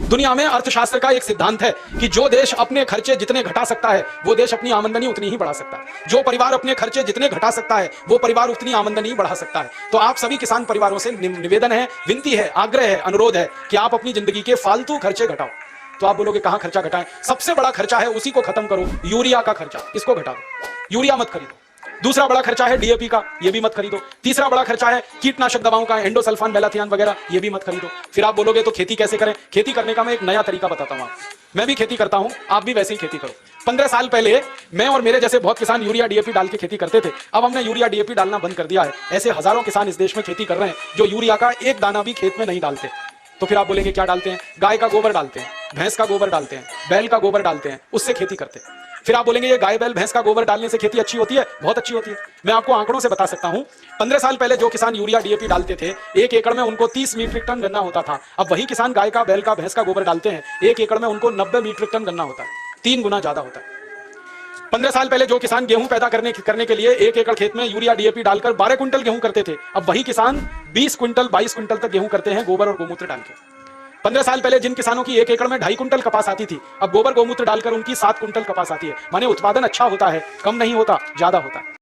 दुनिया में अर्थशास्त्र का एक सिद्धांत है कि जो देश अपने खर्चे जितने घटा सकता है वो देश अपनी आमदनी उतनी ही बढ़ा सकता है। जो परिवार अपने खर्चे जितने घटा सकता है वो परिवार उतनी आमदनी बढ़ा सकता है। तो आप सभी किसान परिवारों से निवेदन है, विनती है, आग्रह है, अनुरोध है कि आप अपनी जिंदगी के फालतू खर्चे घटाओ। तो आप बोलोगे कहां खर्चा घटाएं? सबसे बड़ा खर्चा है उसी को खत्म करो, यूरिया का खर्चा, इसको घटा दो, यूरिया मत खरीदो। दूसरा बड़ा खर्चा है डीएपी का, ये भी मत खरीदो। तीसरा बड़ा खर्चा है कीटनाशक दवाओं का, एंडोसल्फान, मेलाथियान वगैरह, ये भी मत खरीदो। फिर आप बोलोगे तो खेती कैसे करें? खेती करने का मैं एक नया तरीका बताता हूं आपको। मैं भी खेती करता हूं, आप भी वैसे ही खेती करो। 15 साल पहले मैं और मेरे जैसे बहुत किसान यूरिया डीएपी डाल के खेती करते थे। अब हमने यूरिया डीएपी डालना बंद कर दिया है। ऐसे हजारों किसान इस देश में खेती कर रहे हैं जो यूरिया का एक दाना भी खेत में नहीं डालते। तो फिर आप बोलेंगे क्या डालते हैं? गाय का गोबर डालते हैं, भैंस का गोबर डालते हैं, बैल का गोबर डालते हैं, उससे खेती करते हैं। फिर आप बोलेंगे ये गाय बैल भैंस का गोबर डालने से खेती अच्छी होती है? बहुत अच्छी होती है। मैं आपको आंकड़ों से बता सकता हूं। 15 साल पहले जो किसान यूरिया डीएपी डालते थे, 1 एकड़ में उनको 30 मीट्रिक टन गन्ना होता था। अब वही किसान गाय का, बैल का, भैंस का गोबर डालते हैं, 1 एकड़ में उनको 90 मीट्रिक टन गन्ना होता है, 3 गुना ज्यादा होता है। 15 साल पहले जो किसान गेहूं पैदा करने के लिए 1 एकड़ खेत में यूरिया डीएपी डालकर 12 क्विंटल गेहूं करते थे, अब वही किसान 20 क्विंटल, 22 क्विंटल तक गेहूं करते हैं गोबर और गोमूत्र डाल के। 15 साल पहले जिन किसानों की 1 एकड़ में 2.5 क्विंटल कपास आती थी, अब गोबर गोमूत्र डालकर उनकी 7 क्विंटल कपास आती है। माने उत्पादन अच्छा होता है, कम नहीं होता, ज्यादा होता है।